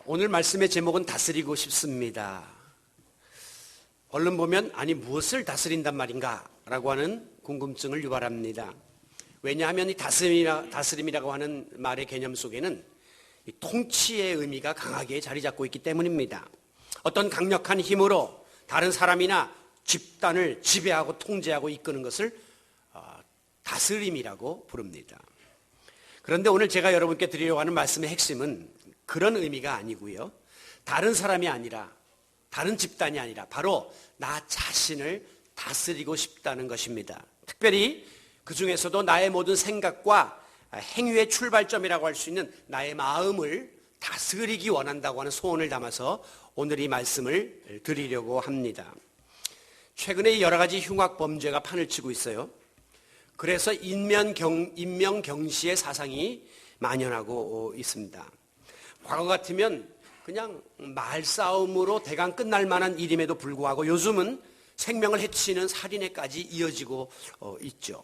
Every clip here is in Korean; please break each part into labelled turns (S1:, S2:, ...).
S1: 오늘 말씀의 제목은 다스리고 싶습니다. 얼른 보면 아니 무엇을 다스린단 말인가 라고 하는 궁금증을 유발합니다. 왜냐하면 이 다스림이라고 하는 말의 개념 속에는 이 통치의 의미가 강하게 자리 잡고 있기 때문입니다. 어떤 강력한 힘으로 다른 사람이나 집단을 지배하고 통제하고 이끄는 것을 다스림이라고 부릅니다. 그런데 오늘 제가 여러분께 드리려고 하는 말씀의 핵심은 그런 의미가 아니고요. 다른 사람이 아니라 다른 집단이 아니라 바로 나 자신을 다스리고 싶다는 것입니다. 특별히 그 중에서도 나의 모든 생각과 행위의 출발점이라고 할 수 있는 나의 마음을 다스리기 원한다고 하는 소원을 담아서 오늘 이 말씀을 드리려고 합니다. 최근에 여러 가지 흉악 범죄가 판을 치고 있어요. 그래서 인명경시의 사상이 만연하고 있습니다. 과거 같으면 그냥 말싸움으로 대강 끝날 만한 일임에도 불구하고 요즘은 생명을 해치는 살인에까지 이어지고 있죠.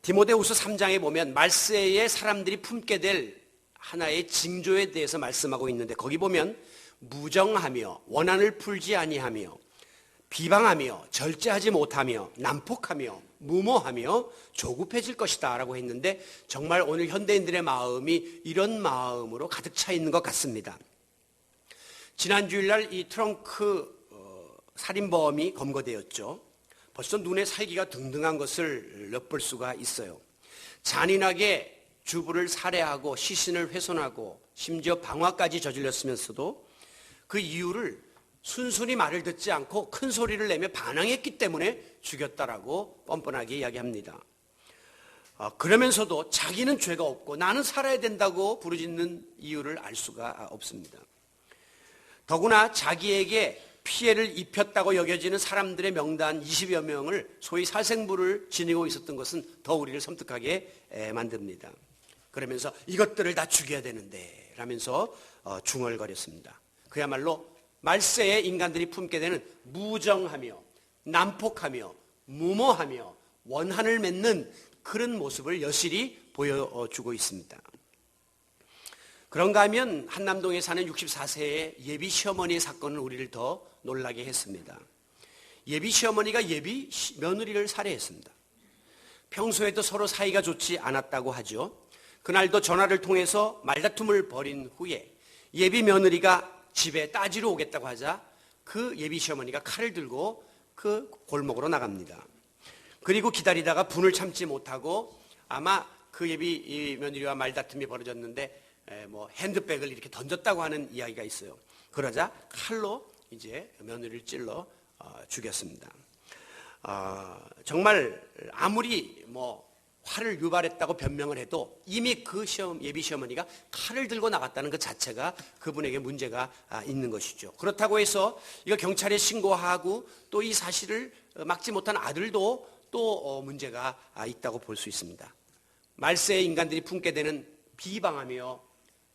S1: 디모데후서 3장에 보면 말세에 사람들이 품게 될 하나의 징조에 대해서 말씀하고 있는데 거기 보면 무정하며 원한을 풀지 아니하며 비방하며 절제하지 못하며 난폭하며 무모하며 조급해질 것이다 라고 했는데 정말 오늘 현대인들의 마음이 이런 마음으로 가득 차 있는 것 같습니다. 지난 주일날 이 트렁크 살인범이 검거되었죠. 벌써 눈에 살기가 등등한 것을 엿볼 수가 있어요. 잔인하게 주부를 살해하고 시신을 훼손하고 심지어 방화까지 저질렀으면서도 그 이유를 순순히 말을 듣지 않고 큰 소리를 내며 반항했기 때문에 죽였다라고 뻔뻔하게 이야기합니다. 그러면서도 자기는 죄가 없고 나는 살아야 된다고 부르짖는 이유를 알 수가 없습니다. 더구나 자기에게 피해를 입혔다고 여겨지는 사람들의 명단 20여 명을 소위 살생부를 지니고 있었던 것은 더 우리를 섬뜩하게 만듭니다. 그러면서 이것들을 다 죽여야 되는데 라면서 중얼거렸습니다. 그야말로 말세에 인간들이 품게 되는 무정하며 난폭하며 무모하며 원한을 맺는 그런 모습을 여실히 보여주고 있습니다. 그런가 하면 한남동에 사는 64세의 예비 시어머니의 사건은 우리를 더 놀라게 했습니다. 예비 시어머니가 예비 며느리를 살해했습니다. 평소에도 서로 사이가 좋지 않았다고 하죠. 그날도 전화를 통해서 말다툼을 벌인 후에 예비 며느리가 집에 따지러 오겠다고 하자 그 예비 시어머니가 칼을 들고 그 골목으로 나갑니다. 그리고 기다리다가 분을 참지 못하고 아마 그 예비 며느리와 말다툼이 벌어졌는데 핸드백을 이렇게 던졌다고 하는 이야기가 있어요. 그러자 칼로 이제 며느리를 찔러 죽였습니다. 정말 아무리 화를 유발했다고 변명을 해도 이미 그 예비 시어머니가 칼을 들고 나갔다는 것 자체가 그분에게 문제가 있는 것이죠. 그렇다고 해서 이거 경찰에 신고하고 또 이 사실을 막지 못한 아들도 또 문제가 있다고 볼 수 있습니다. 말세의 인간들이 품게 되는 비방하며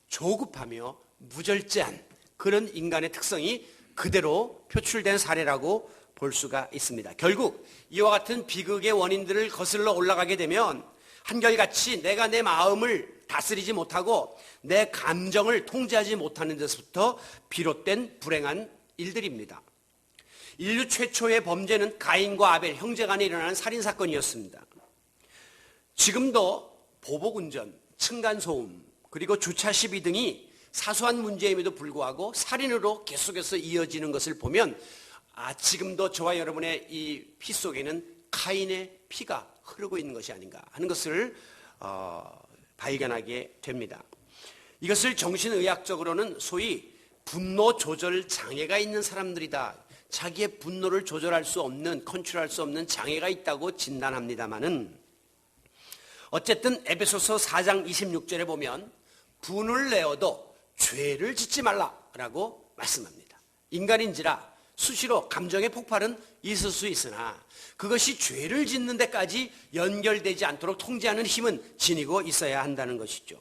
S1: 조급하며 무절제한 그런 인간의 특성이 그대로 표출된 사례라고 볼 수가 있습니다. 결국 이와 같은 비극의 원인들을 거슬러 올라가게 되면 한결같이 내가 내 마음을 다스리지 못하고 내 감정을 통제하지 못하는 데서부터 비롯된 불행한 일들입니다. 인류 최초의 범죄는 가인과 아벨 형제 간에 일어나는 살인사건이었습니다. 지금도 보복운전, 층간소음, 그리고 주차 시비 등이 사소한 문제임에도 불구하고 살인으로 계속해서 이어지는 것을 보면 지금도 저와 여러분의 이 피 속에는 가인의 피가 흐르고 있는 것이 아닌가 하는 것을 발견하게 됩니다. 이것을 정신의학적으로는 소위 분노 조절 장애가 있는 사람들이다. 자기의 분노를 조절할 수 없는, 컨트롤할 수 없는 장애가 있다고 진단합니다마는 어쨌든 에베소서 4장 26절에 보면 분을 내어도 죄를 짓지 말라라고 말씀합니다. 인간인지라 수시로 감정의 폭발은 있을 수 있으나 그것이 죄를 짓는 데까지 연결되지 않도록 통제하는 힘은 지니고 있어야 한다는 것이죠.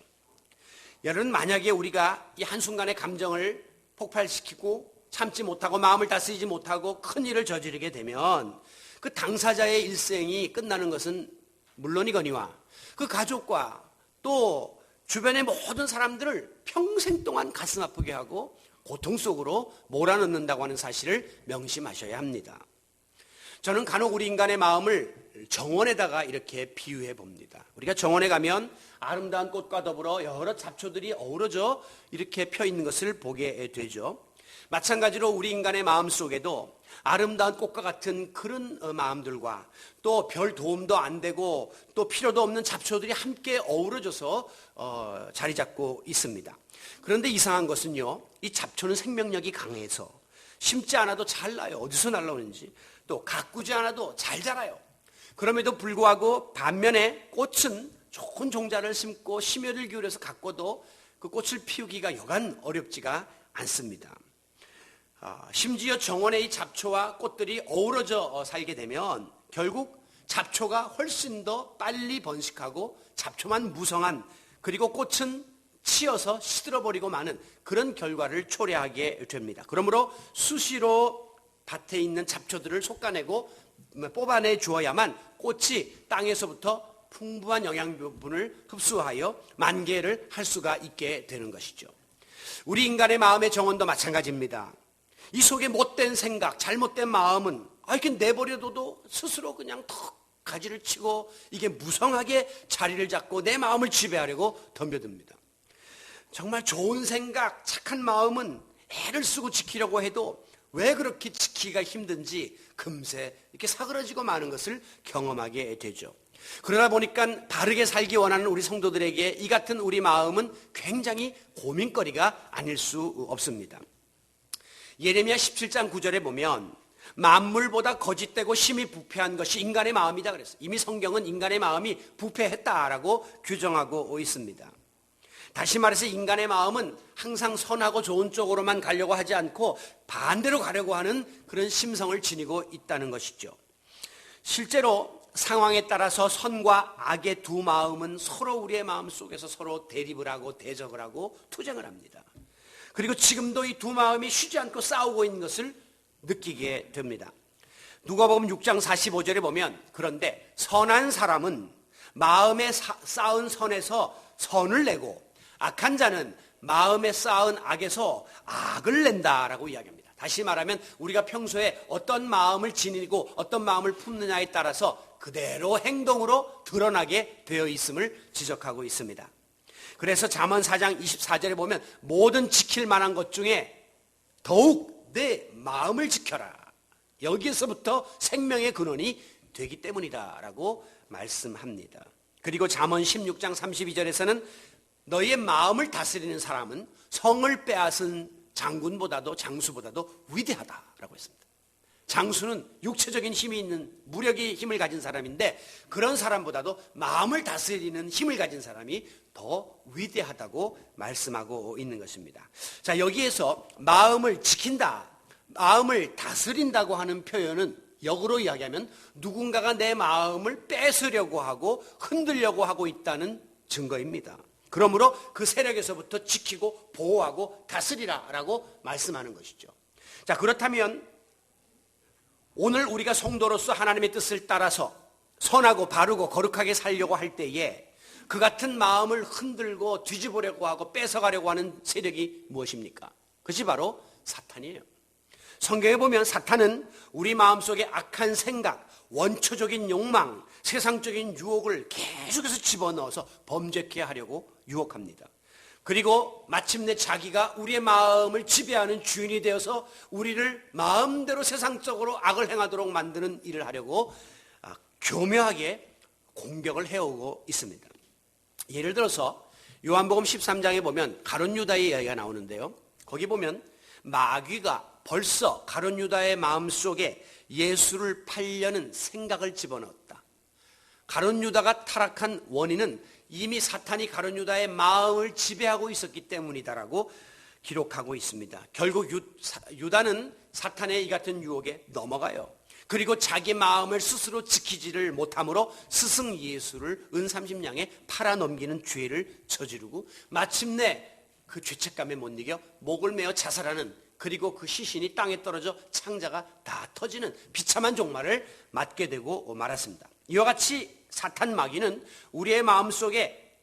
S1: 여러분, 만약에 우리가 이 한순간의 감정을 폭발시키고 참지 못하고 마음을 다스리지 못하고 큰 일을 저지르게 되면 그 당사자의 일생이 끝나는 것은 물론이거니와 그 가족과 또 주변의 모든 사람들을 평생 동안 가슴 아프게 하고 고통 속으로 몰아넣는다고 하는 사실을 명심하셔야 합니다. 저는 간혹 우리 인간의 마음을 정원에다가 이렇게 비유해 봅니다. 우리가 정원에 가면 아름다운 꽃과 더불어 여러 잡초들이 어우러져 이렇게 펴 있는 것을 보게 되죠. 마찬가지로 우리 인간의 마음 속에도 아름다운 꽃과 같은 그런 마음들과 또 별 도움도 안 되고 또 필요도 없는 잡초들이 함께 어우러져서 자리 잡고 있습니다. 그런데 이상한 것은요, 이 잡초는 생명력이 강해서 심지 않아도 잘 나요. 어디서 날라오는지. 또 가꾸지 않아도 잘 자라요. 그럼에도 불구하고 반면에 꽃은 좋은 종자를 심고 심혈을 기울여서 가꿔도 그 꽃을 피우기가 여간 어렵지가 않습니다. 심지어 정원의 이 잡초와 꽃들이 어우러져 살게 되면 결국 잡초가 훨씬 더 빨리 번식하고 잡초만 무성한, 그리고 꽃은 치여서 시들어버리고 마는 그런 결과를 초래하게 됩니다. 그러므로 수시로 밭에 있는 잡초들을 솎아내고 뽑아내 주어야만 꽃이 땅에서부터 풍부한 영양분을 흡수하여 만개를 할 수가 있게 되는 것이죠. 우리 인간의 마음의 정원도 마찬가지입니다. 이 속에 못된 생각, 잘못된 마음은 이렇게 내버려둬도 스스로 그냥 턱 가지를 치고 이게 무성하게 자리를 잡고 내 마음을 지배하려고 덤벼듭니다. 정말 좋은 생각, 착한 마음은 애를 쓰고 지키려고 해도 왜 그렇게 지키기가 힘든지 금세 이렇게 사그러지고 마는 것을 경험하게 되죠. 그러다 보니까 바르게 살기 원하는 우리 성도들에게 이 같은 우리 마음은 굉장히 고민거리가 아닐 수 없습니다. 예레미야 17장 9절에 보면 만물보다 거짓되고 심히 부패한 것이 인간의 마음이다 그랬어요. 이미 성경은 인간의 마음이 부패했다라고 규정하고 있습니다. 다시 말해서 인간의 마음은 항상 선하고 좋은 쪽으로만 가려고 하지 않고 반대로 가려고 하는 그런 심성을 지니고 있다는 것이죠. 실제로 상황에 따라서 선과 악의 두 마음은 서로 우리의 마음 속에서 서로 대립을 하고 대적을 하고 투쟁을 합니다. 그리고 지금도 이 두 마음이 쉬지 않고 싸우고 있는 것을 느끼게 됩니다. 누가복음 6장 45절에 보면 그런데 선한 사람은 마음에 쌓은 선에서 선을 내고 악한 자는 마음에 쌓은 악에서 악을 낸다라고 이야기합니다. 다시 말하면 우리가 평소에 어떤 마음을 지니고 어떤 마음을 품느냐에 따라서 그대로 행동으로 드러나게 되어 있음을 지적하고 있습니다. 그래서 잠언 4장 24절에 보면 모든 지킬 만한 것 중에 더욱 내 마음을 지켜라. 여기에서부터 생명의 근원이 되기 때문이다 라고 말씀합니다. 그리고 잠언 16장 32절에서는 너희의 마음을 다스리는 사람은 성을 빼앗은 장군보다도 장수보다도 위대하다라고 했습니다. 장수는 육체적인 힘이 있는 무력의 힘을 가진 사람인데 그런 사람보다도 마음을 다스리는 힘을 가진 사람이 더 위대하다고 말씀하고 있는 것입니다. 자, 여기에서 마음을 지킨다, 마음을 다스린다고 하는 표현은 역으로 이야기하면 누군가가 내 마음을 뺏으려고 하고 흔들려고 하고 있다는 증거입니다. 그러므로 그 세력에서부터 지키고 보호하고 다스리라라고 말씀하는 것이죠. 자, 그렇다면 오늘 우리가 성도로서 하나님의 뜻을 따라서 선하고 바르고 거룩하게 살려고 할 때에 그 같은 마음을 흔들고 뒤집으려고 하고 뺏어가려고 하는 세력이 무엇입니까? 그것이 바로 사탄이에요. 성경에 보면 사탄은 우리 마음속에 악한 생각, 원초적인 욕망, 세상적인 유혹을 계속해서 집어넣어서 범죄케 하려고 유혹합니다. 그리고 마침내 자기가 우리의 마음을 지배하는 주인이 되어서 우리를 마음대로 세상적으로 악을 행하도록 만드는 일을 하려고 교묘하게 공격을 해오고 있습니다. 예를 들어서 요한복음 13장에 보면 가룟 유다의 이야기가 나오는데요. 거기 보면 마귀가 벌써 가룟 유다의 마음속에 예수를 팔려는 생각을 집어넣었다. 가룟 유다가 타락한 원인은 이미 사탄이 가룟 유다의 마음을 지배하고 있었기 때문이다라고 기록하고 있습니다. 결국 유다는 사탄의 이 같은 유혹에 넘어가요. 그리고 자기 마음을 스스로 지키지를 못함으로 스승 예수를 은삼십냥에 팔아넘기는 죄를 저지르고 마침내 그 죄책감에 못 이겨 목을 메어 자살하는, 그리고 그 시신이 땅에 떨어져 창자가 다 터지는 비참한 종말을 맞게 되고 말았습니다. 이와 같이 사탄 마귀는 우리의 마음속에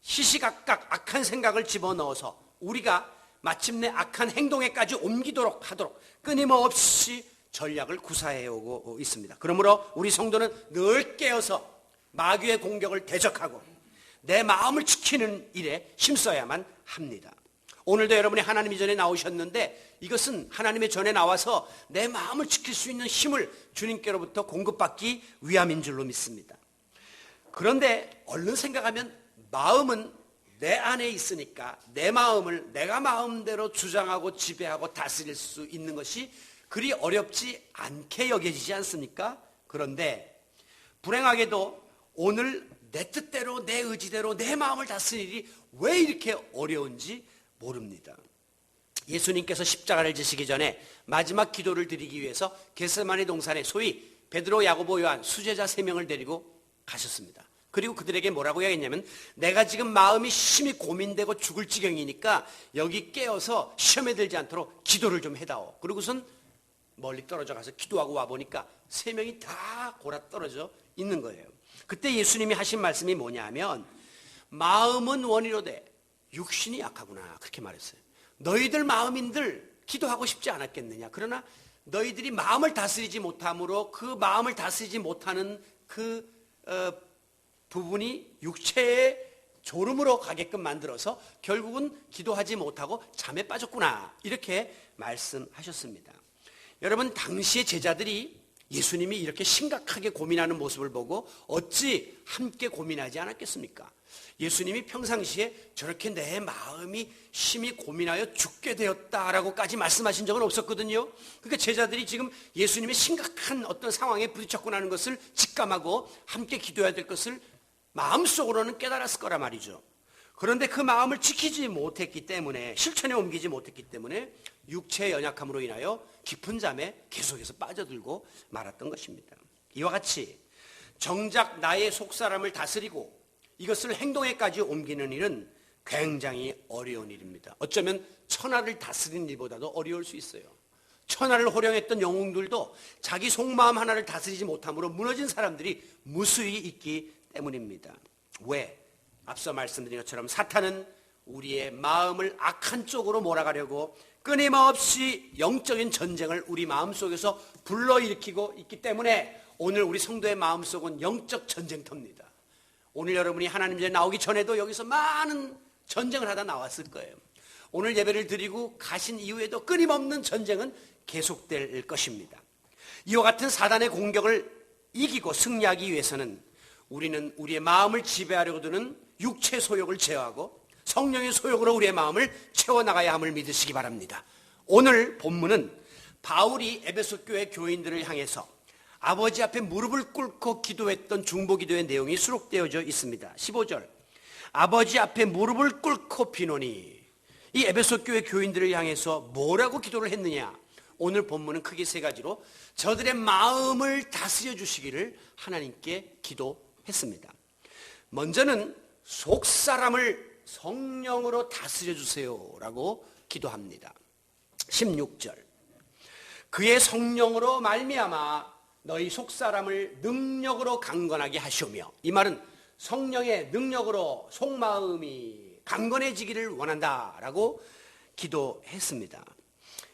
S1: 시시각각 악한 생각을 집어넣어서 우리가 마침내 악한 행동에까지 옮기도록 하도록 끊임없이 전략을 구사해오고 있습니다. 그러므로 우리 성도는 늘 깨어서 마귀의 공격을 대적하고 내 마음을 지키는 일에 힘써야만 합니다. 오늘도 여러분이 하나님의 전에 나오셨는데 이것은 하나님의 전에 나와서 내 마음을 지킬 수 있는 힘을 주님께로부터 공급받기 위함인 줄로 믿습니다. 그런데 얼른 생각하면 마음은 내 안에 있으니까 내 마음을 내가 마음대로 주장하고 지배하고 다스릴 수 있는 것이 그리 어렵지 않게 여겨지지 않습니까? 그런데 불행하게도 오늘 내 뜻대로 내 의지대로 내 마음을 다스릴 일이 왜 이렇게 어려운지 모릅니다. 예수님께서 십자가를 지시기 전에 마지막 기도를 드리기 위해서 겟세마네 동산에 소위 베드로, 야고보, 요한 수제자 3명을 데리고 가셨습니다. 그리고 그들에게 뭐라고 이야기했냐면 내가 지금 마음이 심히 고민되고 죽을 지경이니까 여기 깨어서 시험에 들지 않도록 기도를 좀 해다오. 그리고선 멀리 떨어져 가서 기도하고 와보니까 3명이 다 골아떨어져 있는 거예요. 그때 예수님이 하신 말씀이 뭐냐면 마음은 원이로되 육신이 약하구나 그렇게 말했어요. 너희들 마음인들 기도하고 싶지 않았겠느냐. 그러나 너희들이 마음을 다스리지 못함으로 그 마음을 다스리지 못하는 그 부분이 육체의 졸음으로 가게끔 만들어서 결국은 기도하지 못하고 잠에 빠졌구나 이렇게 말씀하셨습니다. 여러분 당시의 제자들이 예수님이 이렇게 심각하게 고민하는 모습을 보고 어찌 함께 고민하지 않았겠습니까? 예수님이 평상시에 저렇게 내 마음이 심히 고민하여 죽게 되었다라고까지 말씀하신 적은 없었거든요. 그러니까 제자들이 지금 예수님의 심각한 어떤 상황에 부딪혔구나 하는 것을 직감하고 함께 기도해야 될 것을 마음속으로는 깨달았을 거란 말이죠. 그런데 그 마음을 지키지 못했기 때문에 실천에 옮기지 못했기 때문에 육체의 연약함으로 인하여 깊은 잠에 계속해서 빠져들고 말았던 것입니다. 이와 같이 정작 나의 속사람을 다스리고 이것을 행동에까지 옮기는 일은 굉장히 어려운 일입니다. 어쩌면 천하를 다스리는 일보다도 어려울 수 있어요. 천하를 호령했던 영웅들도 자기 속마음 하나를 다스리지 못함으로 무너진 사람들이 무수히 있기 때문입니다. 왜? 앞서 말씀드린 것처럼 사탄은 우리의 마음을 악한 쪽으로 몰아가려고 끊임없이 영적인 전쟁을 우리 마음속에서 불러일으키고 있기 때문에 오늘 우리 성도의 마음속은 영적 전쟁터입니다. 오늘 여러분이 하나님 전에 나오기 전에도 여기서 많은 전쟁을 하다 나왔을 거예요. 오늘 예배를 드리고 가신 이후에도 끊임없는 전쟁은 계속될 것입니다. 이와 같은 사단의 공격을 이기고 승리하기 위해서는 우리는 우리의 마음을 지배하려고 드는 육체 소욕을 제어하고 성령의 소욕으로 우리의 마음을 채워나가야 함을 믿으시기 바랍니다. 오늘 본문은 바울이 에베소 교회 교인들을 향해서 아버지 앞에 무릎을 꿇고 기도했던 중보기도의 내용이 수록되어져 있습니다. 15절 아버지 앞에 무릎을 꿇고 비노니 이 에베소 교회 교인들을 향해서 뭐라고 기도를 했느냐. 오늘 본문은 크게 3가지로 저들의 마음을 다스려 주시기를 하나님께 기도했습니다. 먼저는 속사람을 성령으로 다스려 주세요라고 기도합니다. 16절 그의 성령으로 말미암아 너희 속사람을 능력으로 강건하게 하시오며 이 말은 성령의 능력으로 속마음이 강건해지기를 원한다라고 기도했습니다.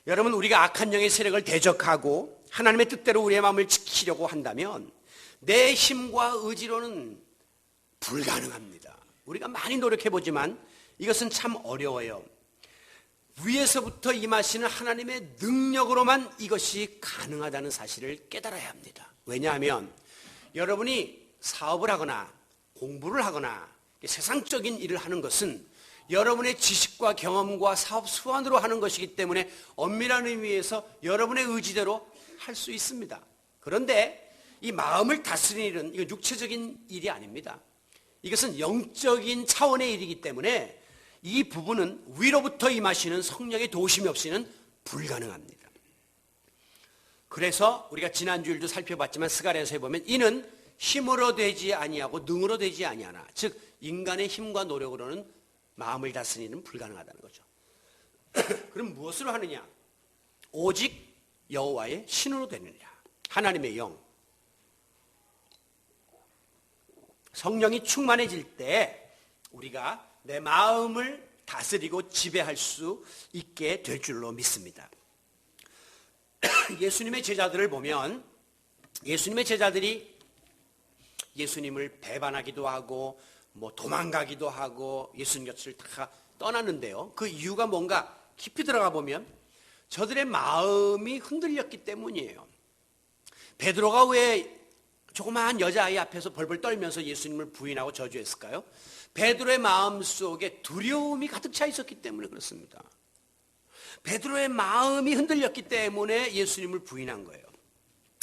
S1: 여러분 우리가 악한 영의 세력을 대적하고 하나님의 뜻대로 우리의 마음을 지키려고 한다면 내 힘과 의지로는 불가능합니다. 우리가 많이 노력해보지만 이것은 참 어려워요. 위에서부터 임하시는 하나님의 능력으로만 이것이 가능하다는 사실을 깨달아야 합니다. 왜냐하면 여러분이 사업을 하거나 공부를 하거나 세상적인 일을 하는 것은 여러분의 지식과 경험과 사업 수완으로 하는 것이기 때문에 엄밀한 의미에서 여러분의 의지대로 할 수 있습니다. 그런데 이 마음을 다스리는 일은 이건 육체적인 일이 아닙니다. 이것은 영적인 차원의 일이기 때문에 이 부분은 위로부터 임하시는 성령의 도우심이 없이는 불가능합니다. 그래서 우리가 지난주일도 살펴봤지만 스가랴서에 보면 이는 힘으로 되지 아니하고 능으로 되지 아니하나 즉 인간의 힘과 노력으로는 마음을 다스리는 불가능하다는 거죠. 그럼 무엇으로 하느냐? 오직 여호와의 신으로 되느니라. 하나님의 영. 성령이 충만해질 때 우리가 내 마음을 다스리고 지배할 수 있게 될 줄로 믿습니다. 예수님의 제자들을 보면 예수님의 제자들이 예수님을 배반하기도 하고 도망가기도 하고 예수님 곁을 다 떠났는데요. 그 이유가 뭔가 깊이 들어가 보면 저들의 마음이 흔들렸기 때문이에요. 베드로가 왜 조그마한 여자아이 앞에서 벌벌 떨면서 예수님을 부인하고 저주했을까요? 베드로의 마음속에 두려움이 가득 차 있었기 때문에 그렇습니다. 베드로의 마음이 흔들렸기 때문에 예수님을 부인한 거예요.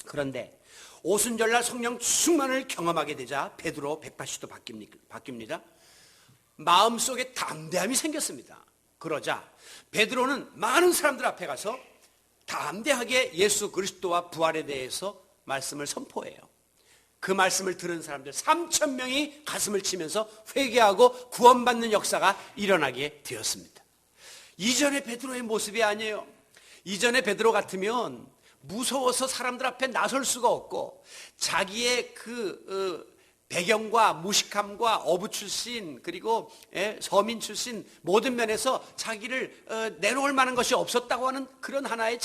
S1: 그런데 오순절날 성령 충만을 경험하게 되자 베드로 180도 바뀝니다. 마음속에 담대함이 생겼습니다. 그러자 베드로는 많은 사람들 앞에 가서 담대하게 예수 그리스도와 부활에 대해서 말씀을 선포해요. 그 말씀을 들은 사람들 3,000명이 가슴을 치면서 회개하고 구원받는 역사가 일어나게 되었습니다. 이전의 베드로의 모습이 아니에요. 이전의 베드로 같으면 무서워서 사람들 앞에 나설 수가 없고 자기의 배경과 무식함과 어부 출신 그리고 서민 출신 모든 면에서 자기를 내놓을 만한 것이 없었다고 하는 그런 하나의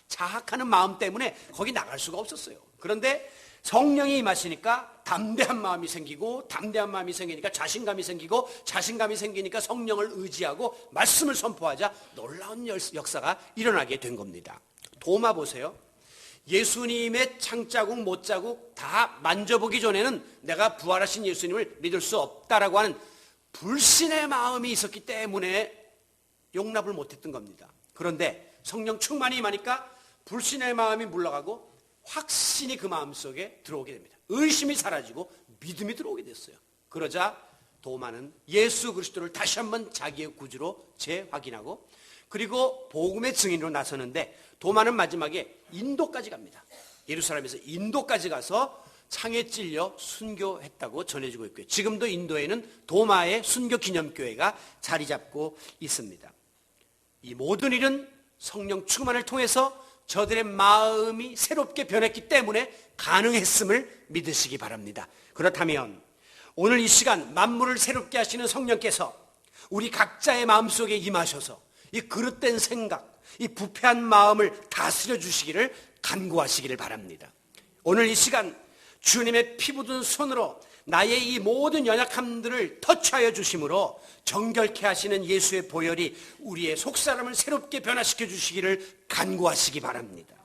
S1: 자학하는 마음 때문에 거기 나갈 수가 없었어요. 그런데 성령이 임하시니까 담대한 마음이 생기고 담대한 마음이 생기니까 자신감이 생기고 자신감이 생기니까 성령을 의지하고 말씀을 선포하자 놀라운 역사가 일어나게 된 겁니다. 도마 보세요. 예수님의 창자국 못자국 다 만져보기 전에는 내가 부활하신 예수님을 믿을 수 없다라고 하는 불신의 마음이 있었기 때문에 용납을 못했던 겁니다. 그런데 성령 충만이 임하니까 불신의 마음이 물러가고 확신이 그 마음속에 들어오게 됩니다. 의심이 사라지고 믿음이 들어오게 됐어요. 그러자 도마는 예수 그리스도를 다시 한번 자기의 구주로 재확인하고 그리고 복음의 증인으로 나서는데 도마는 마지막에 인도까지 갑니다. 예루살렘에서 인도까지 가서 창에 찔려 순교했다고 전해지고 있고요. 지금도 인도에는 도마의 순교 기념교회가 자리 잡고 있습니다. 이 모든 일은 성령 충만을 통해서 저들의 마음이 새롭게 변했기 때문에 가능했음을 믿으시기 바랍니다. 그렇다면 오늘 이 시간 만물을 새롭게 하시는 성령께서 우리 각자의 마음속에 임하셔서 이 그릇된 생각, 이 부패한 마음을 다스려 주시기를 간구하시기를 바랍니다. 오늘 이 시간 주님의 피 묻은 손으로 나의 이 모든 연약함들을 터치하여 주심으로 정결케 하시는 예수의 보혈이 우리의 속사람을 새롭게 변화시켜 주시기를 간구하시기 바랍니다.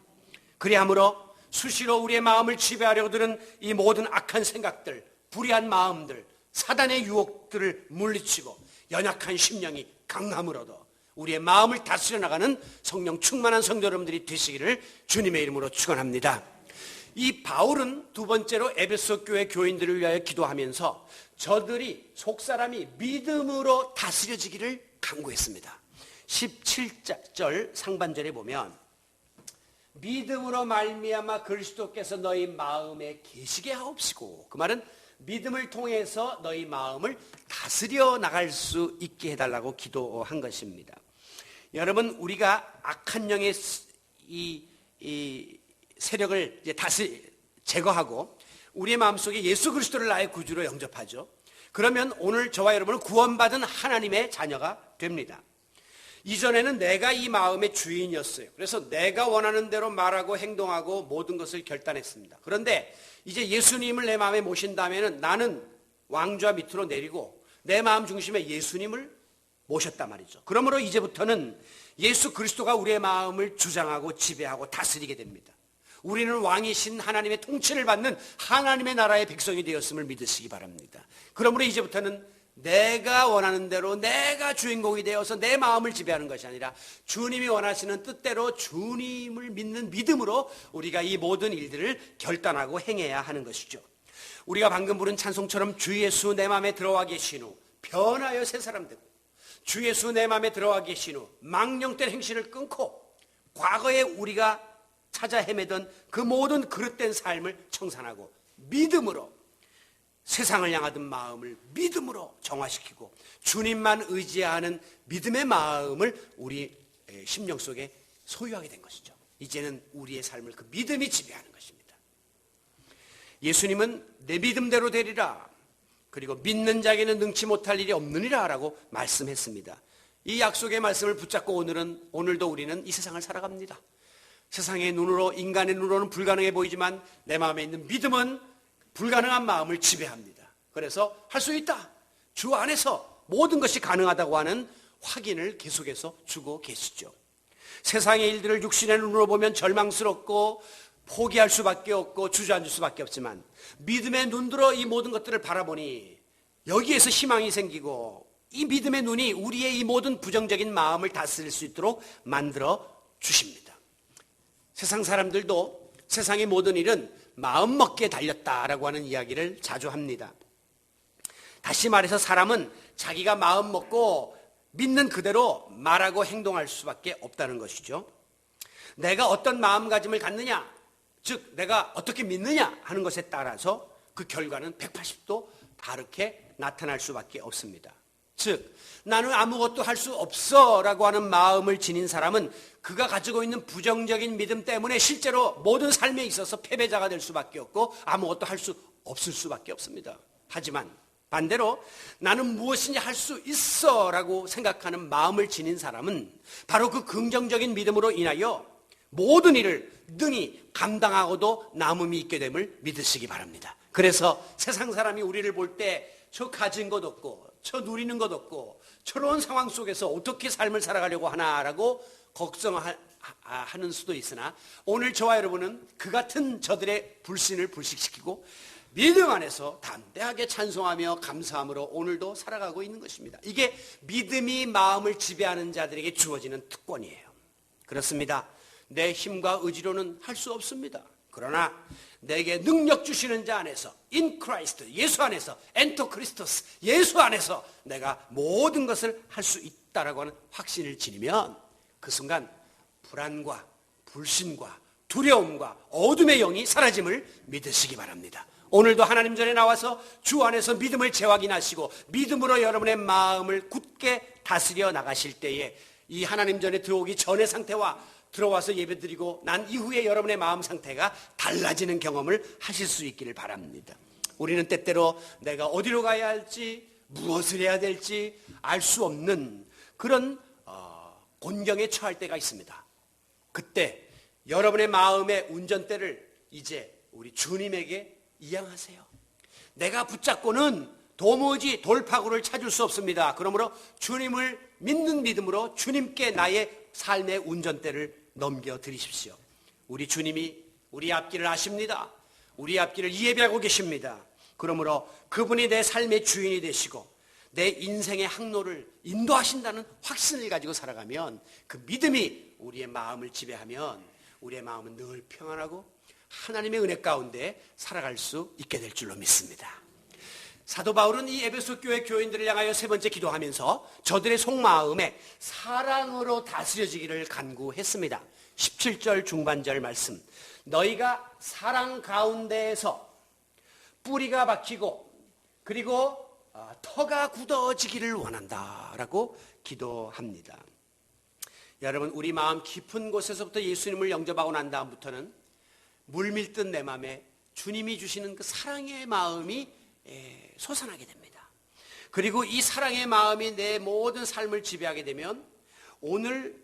S1: 그리함으로 수시로 우리의 마음을 지배하려고 드는 이 모든 악한 생각들, 불의한 마음들, 사단의 유혹들을 물리치고 연약한 심령이 강함을 얻어 우리의 마음을 다스려 나가는 성령 충만한 성도 여러분들이 되시기를 주님의 이름으로 축원합니다. 이 바울은 두 번째로 에베소 교회 교인들을 위하여 기도하면서 저들이 속사람이 믿음으로 다스려지기를 간구했습니다. 17절 상반절에 보면 믿음으로 말미암아 그리스도께서 너희 마음에 계시게 하옵시고, 그 말은 믿음을 통해서 너희 마음을 다스려 나갈 수 있게 해달라고 기도한 것입니다. 여러분, 우리가 악한 영의 이 세력을 이제 제거하고 우리의 마음속에 예수 그리스도를 나의 구주로 영접하죠. 그러면 오늘 저와 여러분은 구원받은 하나님의 자녀가 됩니다. 이전에는 내가 이 마음의 주인이었어요. 그래서 내가 원하는 대로 말하고 행동하고 모든 것을 결단했습니다. 그런데 이제 예수님을 내 마음에 모신 다음에는 나는 왕좌 밑으로 내리고 내 마음 중심에 예수님을 모셨단 말이죠. 그러므로 이제부터는 예수 그리스도가 우리의 마음을 주장하고 지배하고 다스리게 됩니다. 우리는 왕이신 하나님의 통치를 받는 하나님의 나라의 백성이 되었음을 믿으시기 바랍니다. 그러므로 이제부터는 내가 원하는 대로 내가 주인공이 되어서 내 마음을 지배하는 것이 아니라 주님이 원하시는 뜻대로 주님을 믿는 믿음으로 우리가 이 모든 일들을 결단하고 행해야 하는 것이죠. 우리가 방금 부른 찬송처럼 주 예수 내 마음에 들어와 계신 후 변하여 새 사람 되고, 주 예수 내 마음에 들어와 계신 후 망령된 행실을 끊고 과거에 우리가 찾아 헤매던 그 모든 그릇된 삶을 청산하고 믿음으로 세상을 향하던 마음을 믿음으로 정화시키고 주님만 의지하는 믿음의 마음을 우리 심령 속에 소유하게 된 것이죠. 이제는 우리의 삶을 그 믿음이 지배하는 것입니다. 예수님은 내 믿음대로 되리라, 그리고 믿는 자에게는 능치 못할 일이 없느니라 라고 말씀했습니다. 이 약속의 말씀을 붙잡고 오늘도 우리는 이 세상을 살아갑니다. 세상의 눈으로, 인간의 눈으로는 불가능해 보이지만 내 마음에 있는 믿음은 불가능한 마음을 지배합니다. 그래서 할 수 있다. 주 안에서 모든 것이 가능하다고 하는 확인을 계속해서 주고 계시죠. 세상의 일들을 육신의 눈으로 보면 절망스럽고 포기할 수밖에 없고 주저앉을 수밖에 없지만 믿음의 눈으로 이 모든 것들을 바라보니 여기에서 희망이 생기고 이 믿음의 눈이 우리의 이 모든 부정적인 마음을 다스릴 수 있도록 만들어 주십니다. 세상 사람들도 세상의 모든 일은 마음 먹기에 달렸다라고 하는 이야기를 자주 합니다. 다시 말해서 사람은 자기가 마음 먹고 믿는 그대로 말하고 행동할 수밖에 없다는 것이죠. 내가 어떤 마음가짐을 갖느냐, 즉 내가 어떻게 믿느냐 하는 것에 따라서 그 결과는 180도 다르게 나타날 수밖에 없습니다. 즉 나는 아무것도 할 수 없어 라고 하는 마음을 지닌 사람은 그가 가지고 있는 부정적인 믿음 때문에 실제로 모든 삶에 있어서 패배자가 될 수밖에 없고 아무것도 할 수 없을 수밖에 없습니다. 하지만 반대로 나는 무엇인지 할 수 있어 라고 생각하는 마음을 지닌 사람은 바로 그 긍정적인 믿음으로 인하여 모든 일을 능히 감당하고도 남음이 있게 됨을 믿으시기 바랍니다. 그래서 세상 사람이 우리를 볼 때 저 가진 것 없고 저 누리는 것 없고 저런 상황 속에서 어떻게 삶을 살아가려고 하나라고 걱정하는 수도 있으나 오늘 저와 여러분은 그 같은 저들의 불신을 불식시키고 믿음 안에서 담대하게 찬송하며 감사함으로 오늘도 살아가고 있는 것입니다. 이게 믿음이 마음을 지배하는 자들에게 주어지는 특권이에요. 그렇습니다. 내 힘과 의지로는 할 수 없습니다. 그러나 내게 능력 주시는 자 안에서 in Christ, 예수 안에서 엔토 크리스토스, 예수 안에서 내가 모든 것을 할 수 있다라고 하는 확신을 지니면 그 순간 불안과 불신과 두려움과 어둠의 영이 사라짐을 믿으시기 바랍니다. 오늘도 하나님 전에 나와서 주 안에서 믿음을 재확인하시고 믿음으로 여러분의 마음을 굳게 다스려 나가실 때에 이 하나님 전에 들어오기 전의 상태와 들어와서 예배드리고 난 이후에 여러분의 마음 상태가 달라지는 경험을 하실 수 있기를 바랍니다. 우리는 때때로 내가 어디로 가야 할지 무엇을 해야 될지 알 수 없는 그런 곤경에 처할 때가 있습니다. 그때 여러분의 마음의 운전대를 이제 우리 주님에게 이양하세요. 내가 붙잡고는 도무지 돌파구를 찾을 수 없습니다. 그러므로 주님을 믿는 믿음으로 주님께 나의 삶의 운전대를 넘겨드리십시오. 우리 주님이 우리 앞길을 아십니다. 우리 앞길을 예비하고 계십니다. 그러므로 그분이 내 삶의 주인이 되시고 내 인생의 항로를 인도하신다는 확신을 가지고 살아가면 그 믿음이 우리의 마음을 지배하면 우리의 마음은 늘 평안하고 하나님의 은혜 가운데 살아갈 수 있게 될 줄로 믿습니다. 사도 바울은 이 에베소 교회 교인들을 향하여 세 번째 기도하면서 저들의 속마음에 사랑으로 다스려지기를 간구했습니다. 17절 중반절 말씀, 너희가 사랑 가운데에서 뿌리가 박히고 그리고 터가 굳어지기를 원한다라고 기도합니다. 여러분, 우리 마음 깊은 곳에서부터 예수님을 영접하고 난 다음부터는 물밀듯 내 마음에 주님이 주시는 그 사랑의 마음이 솟아나게 됩니다. 그리고 이 사랑의 마음이 내 모든 삶을 지배하게 되면 오늘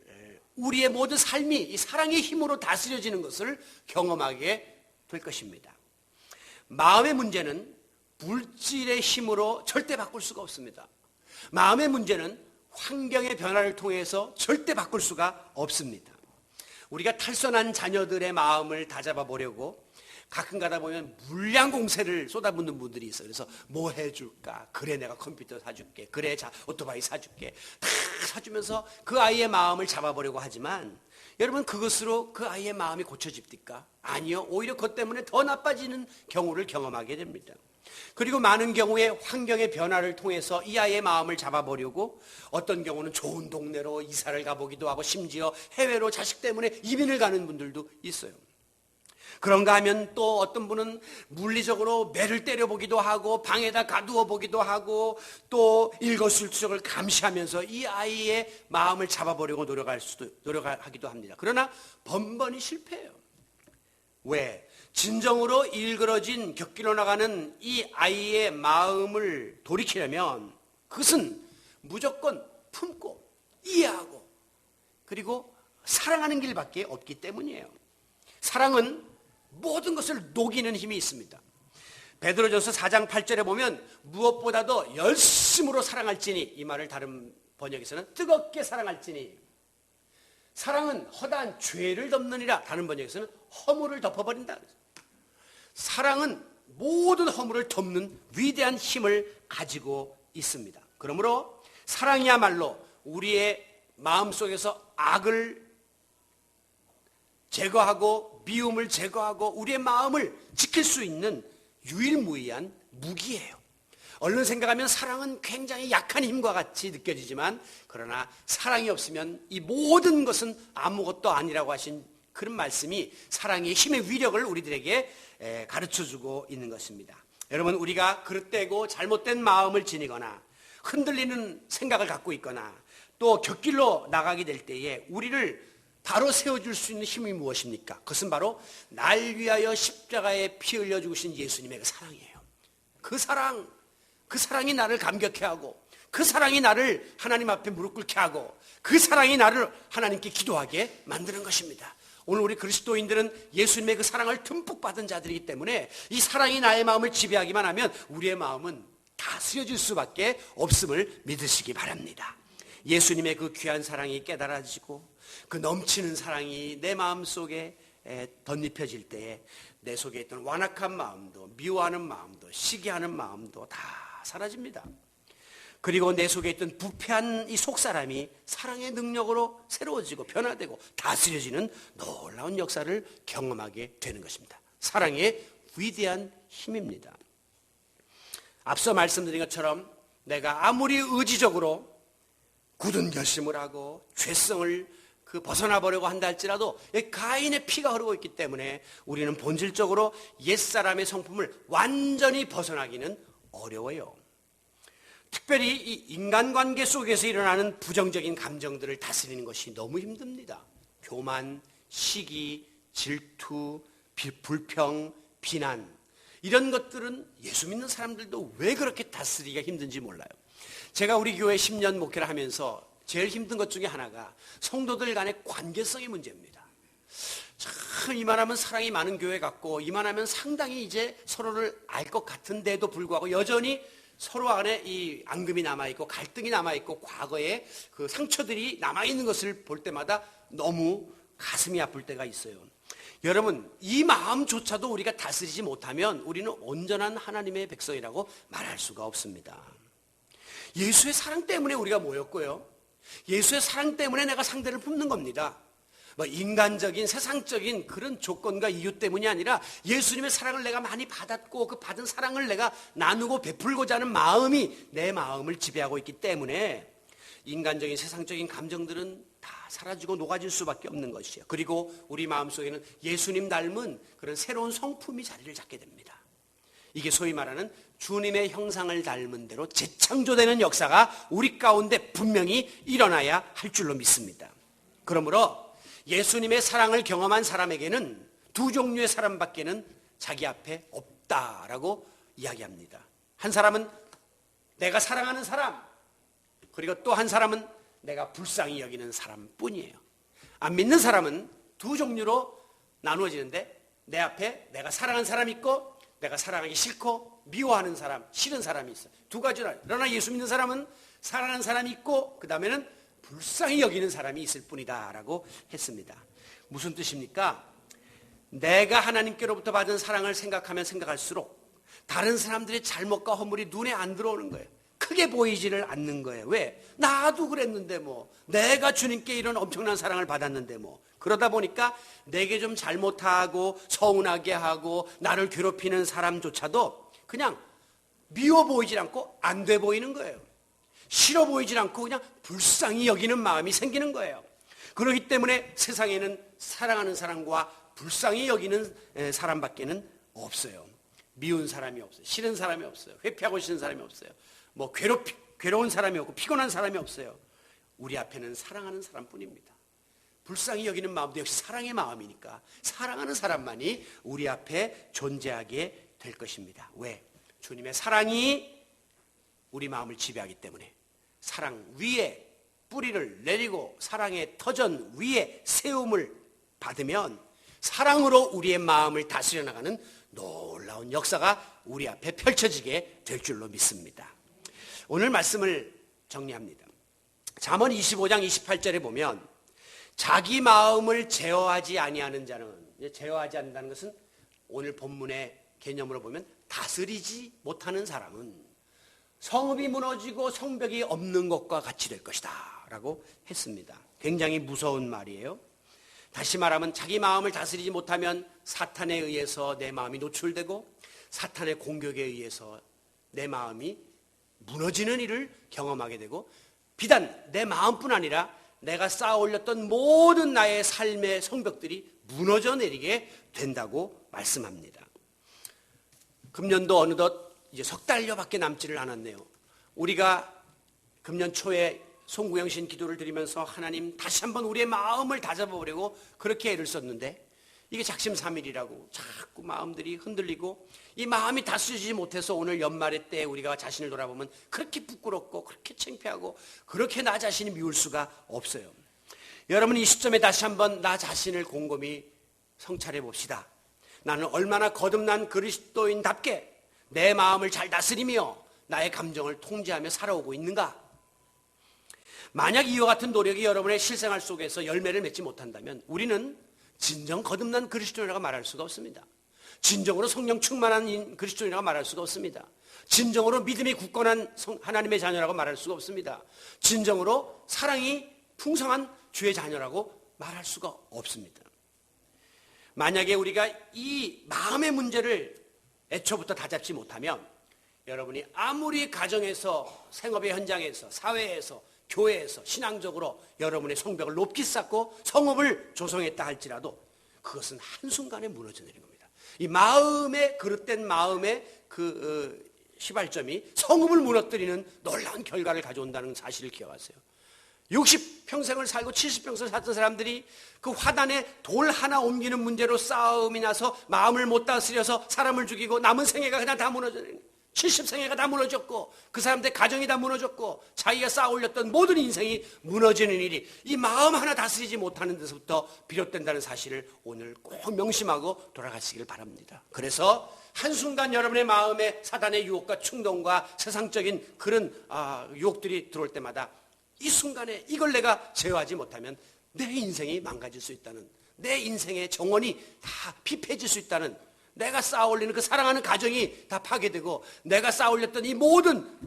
S1: 우리의 모든 삶이 이 사랑의 힘으로 다스려지는 것을 경험하게 될 것입니다. 마음의 문제는 물질의 힘으로 절대 바꿀 수가 없습니다. 마음의 문제는 환경의 변화를 통해서 절대 바꿀 수가 없습니다. 우리가 탈선한 자녀들의 마음을 다잡아 보려고 가끔 가다 보면 물량 공세를 쏟아붓는 분들이 있어요. 그래서 뭐 해줄까? 그래 내가 컴퓨터 사줄게. 그래 자 오토바이 사줄게. 다 사주면서 그 아이의 마음을 잡아보려고 하지만 여러분, 그것으로 그 아이의 마음이 고쳐집니까? 아니요. 오히려 그것 때문에 더 나빠지는 경우를 경험하게 됩니다. 그리고 많은 경우에 환경의 변화를 통해서 이 아이의 마음을 잡아보려고 어떤 경우는 좋은 동네로 이사를 가보기도 하고 심지어 해외로 자식 때문에 이민을 가는 분들도 있어요. 그런가 하면 또 어떤 분은 물리적으로 매를 때려보기도 하고 방에다 가두어 보기도 하고 또 일거수일투족을 감시하면서 이 아이의 마음을 잡아보려고 노력하기도 합니다. 그러나 번번이 실패해요. 왜? 진정으로 일그러진 곁길로 나가는 이 아이의 마음을 돌이키려면 그것은 무조건 품고 이해하고 그리고 사랑하는 길밖에 없기 때문이에요. 사랑은 모든 것을 녹이는 힘이 있습니다. 베드로전서 4장 8절에 보면 무엇보다도 열심으로 사랑할지니, 이 말을 다른 번역에서는 뜨겁게 사랑할지니, 사랑은 허다한 죄를 덮느니라, 다른 번역에서는 허물을 덮어버린다. 사랑은 모든 허물을 덮는 위대한 힘을 가지고 있습니다. 그러므로 사랑이야말로 우리의 마음속에서 악을 제거하고 미움을 제거하고 우리의 마음을 지킬 수 있는 유일무이한 무기예요. 얼른 생각하면 사랑은 굉장히 약한 힘과 같이 느껴지지만, 그러나 사랑이 없으면 이 모든 것은 아무것도 아니라고 하신 그런 말씀이 사랑의 힘의 위력을 우리들에게 가르쳐주고 있는 것입니다. 여러분, 우리가 그릇되고 잘못된 마음을 지니거나 흔들리는 생각을 갖고 있거나 또 곁길로 나가게 될 때에 우리를 바로 세워줄 수 있는 힘이 무엇입니까? 그것은 바로 날 위하여 십자가에 피 흘려 죽으신 예수님의 그 사랑이에요. 그 사랑이 나를 감격해 하고, 그 사랑이 나를 하나님 앞에 무릎 꿇게 하고, 그 사랑이 나를 하나님께 기도하게 만드는 것입니다. 오늘 우리 그리스도인들은 예수님의 그 사랑을 듬뿍 받은 자들이기 때문에 이 사랑이 나의 마음을 지배하기만 하면 우리의 마음은 다스려질 수밖에 없음을 믿으시기 바랍니다. 예수님의 그 귀한 사랑이 깨달아지고 그 넘치는 사랑이 내 마음속에 덧입혀질 때에 내 속에 있던 완악한 마음도, 미워하는 마음도, 시기하는 마음도 다 사라집니다. 그리고 내 속에 있던 부패한 이 속사람이 사랑의 능력으로 새로워지고 변화되고 다스려지는 놀라운 역사를 경험하게 되는 것입니다. 사랑의 위대한 힘입니다. 앞서 말씀드린 것처럼 내가 아무리 의지적으로 굳은 결심을 하고 죄성을 벗어나 보려고 한다 할지라도 가인의 피가 흐르고 있기 때문에 우리는 본질적으로 옛사람의 성품을 완전히 벗어나기는 어려워요. 특별히 이 인간관계 속에서 일어나는 부정적인 감정들을 다스리는 것이 너무 힘듭니다. 교만, 시기, 질투, 불평, 비난, 이런 것들은 예수 믿는 사람들도 왜 그렇게 다스리기가 힘든지 몰라요. 제가 우리 교회 10년 목회를 하면서 제일 힘든 것 중에 하나가 성도들 간의 관계성의 문제입니다. 참 이만하면 사랑이 많은 교회 같고 이만하면 상당히 이제 서로를 알 것 같은데도 불구하고 여전히 서로 안에 이 앙금이 남아있고 갈등이 남아있고 과거의 그 상처들이 남아있는 것을 볼 때마다 너무 가슴이 아플 때가 있어요. 여러분, 이 마음조차도 우리가 다스리지 못하면 우리는 온전한 하나님의 백성이라고 말할 수가 없습니다. 예수의 사랑 때문에 우리가 모였고요, 예수의 사랑 때문에 내가 상대를 품는 겁니다. 인간적인 세상적인 그런 조건과 이유 때문이 아니라 예수님의 사랑을 내가 많이 받았고 그 받은 사랑을 내가 나누고 베풀고자 하는 마음이 내 마음을 지배하고 있기 때문에 인간적인 세상적인 감정들은 다 사라지고 녹아질 수밖에 없는 것이에요. 그리고 우리 마음속에는 예수님 닮은 그런 새로운 성품이 자리를 잡게 됩니다. 이게 소위 말하는 주님의 형상을 닮은 대로 재창조되는 역사가 우리 가운데 분명히 일어나야 할 줄로 믿습니다. 그러므로 예수님의 사랑을 경험한 사람에게는 두 종류의 사람밖에는 자기 앞에 없다라고 이야기합니다. 한 사람은 내가 사랑하는 사람, 그리고 또 한 사람은 내가 불쌍히 여기는 사람뿐이에요. 안 믿는 사람은 두 종류로 나누어지는데 내 앞에 내가 사랑하는 사람이 있고 내가 사랑하기 싫고 미워하는 사람, 싫은 사람이 있어요. 두 가지라. 그러나 예수 믿는 사람은 사랑하는 사람이 있고 그 다음에는 불쌍히 여기는 사람이 있을 뿐이다 라고 했습니다. 무슨 뜻입니까? 내가 하나님께로부터 받은 사랑을 생각하면 생각할수록 다른 사람들의 잘못과 허물이 눈에 안 들어오는 거예요. 크게 보이지를 않는 거예요. 왜? 나도 그랬는데 뭐, 내가 주님께 이런 엄청난 사랑을 받았는데 뭐. 그러다 보니까 내게 좀 잘못하고 서운하게 하고 나를 괴롭히는 사람조차도 그냥 미워 보이질 않고 안 돼 보이는 거예요. 싫어 보이질 않고 그냥 불쌍히 여기는 마음이 생기는 거예요. 그렇기 때문에 세상에는 사랑하는 사람과 불쌍히 여기는 사람밖에는 없어요. 미운 사람이 없어요. 싫은 사람이 없어요. 회피하고 싶은 사람이 없어요. 뭐 괴로운 사람이 없고 피곤한 사람이 없어요. 우리 앞에는 사랑하는 사람뿐입니다. 불쌍히 여기는 마음도 역시 사랑의 마음이니까 사랑하는 사람만이 우리 앞에 존재하게 될 것입니다. 왜? 주님의 사랑이 우리 마음을 지배하기 때문에 사랑 위에 뿌리를 내리고 사랑의 터전 위에 세움을 받으면 사랑으로 우리의 마음을 다스려 나가는 놀라운 역사가 우리 앞에 펼쳐지게 될 줄로 믿습니다. 오늘 말씀을 정리합니다. 잠언 25장 28절에 보면 자기 마음을 제어하지 아니하는 자는, 제어하지 않는다는 것은 오늘 본문의 개념으로 보면 다스리지 못하는 사람은 성읍이 무너지고 성벽이 없는 것과 같이 될 것이다 라고 했습니다. 굉장히 무서운 말이에요. 다시 말하면 자기 마음을 다스리지 못하면 사탄에 의해서 내 마음이 노출되고 사탄의 공격에 의해서 내 마음이 무너지는 일을 경험하게 되고 비단 내 마음뿐 아니라 내가 쌓아 올렸던 모든 나의 삶의 성벽들이 무너져 내리게 된다고 말씀합니다. 금년도 어느덧 이제 석 달여밖에 남지를 않았네요. 우리가 금년 초에 송구영신 기도를 드리면서 하나님 다시 한번 우리의 마음을 다잡아보려고 그렇게 애를 썼는데 이게 작심삼일이라고 자꾸 마음들이 흔들리고 이 마음이 다스리지 못해서 오늘 연말의 때 우리가 자신을 돌아보면 그렇게 부끄럽고 그렇게 창피하고 그렇게 나 자신이 미울 수가 없어요. 여러분 이 시점에 다시 한번 나 자신을 곰곰이 성찰해 봅시다. 나는 얼마나 거듭난 그리스도인답게 내 마음을 잘 다스리며 나의 감정을 통제하며 살아오고 있는가? 만약 이와 같은 노력이 여러분의 실생활 속에서 열매를 맺지 못한다면 우리는 진정 거듭난 그리스도인이라고 말할 수가 없습니다. 진정으로 성령 충만한 그리스도인이라고 말할 수가 없습니다. 진정으로 믿음이 굳건한 하나님의 자녀라고 말할 수가 없습니다. 진정으로 사랑이 풍성한 주의 자녀라고 말할 수가 없습니다. 만약에 우리가 이 마음의 문제를 애초부터 다잡지 못하면 여러분이 아무리 가정에서 생업의 현장에서 사회에서 교회에서 신앙적으로 여러분의 성벽을 높이 쌓고 성읍을 조성했다 할지라도 그것은 한순간에 무너져 내린 겁니다. 이 마음의 그릇된 마음의 그 시발점이 성읍을 무너뜨리는 놀라운 결과를 가져온다는 사실을 기억하세요. 60평생을 살고 70평생을 살던 사람들이 그 화단에 돌 하나 옮기는 문제로 싸움이 나서 마음을 못 다스려서 사람을 죽이고 남은 생애가 그냥 다 무너져내는 70생애가 다 무너졌고 그 사람들 가정이 다 무너졌고 자기가 쌓아 올렸던 모든 인생이 무너지는 일이 이 마음 하나 다스리지 못하는 데서부터 비롯된다는 사실을 오늘 꼭 명심하고 돌아가시길 바랍니다. 그래서 한순간 여러분의 마음에 사단의 유혹과 충동과 세상적인 그런 유혹들이 들어올 때마다 이 순간에 이걸 내가 제어하지 못하면 내 인생이 망가질 수 있다는, 내 인생의 정원이 다 피폐해질 수 있다는, 내가 쌓아올리는 그 사랑하는 가정이 다 파괴되고 내가 쌓아올렸던 이 모든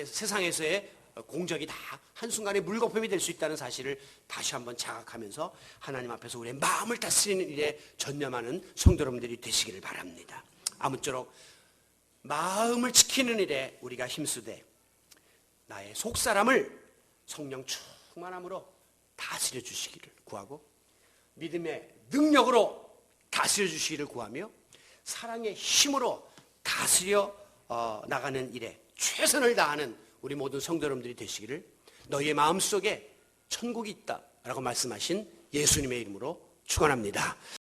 S1: 세상에서의 공적이 다 한순간에 물거품이 될 수 있다는 사실을 다시 한번 자각하면서 하나님 앞에서 우리의 마음을 다스리는 일에 전념하는 성도 여러분들이 되시기를 바랍니다. 아무쪼록 마음을 지키는 일에 우리가 힘쓰되 나의 속사람을 성령 충만함으로 다스려 주시기를 구하고 믿음의 능력으로 다스려 주시기를 구하며 사랑의 힘으로 다스려 나가는 일에 최선을 다하는 우리 모든 성도 여러분들이 되시기를 너희의 마음속에 천국이 있다라고 말씀하신 예수님의 이름으로 축원합니다.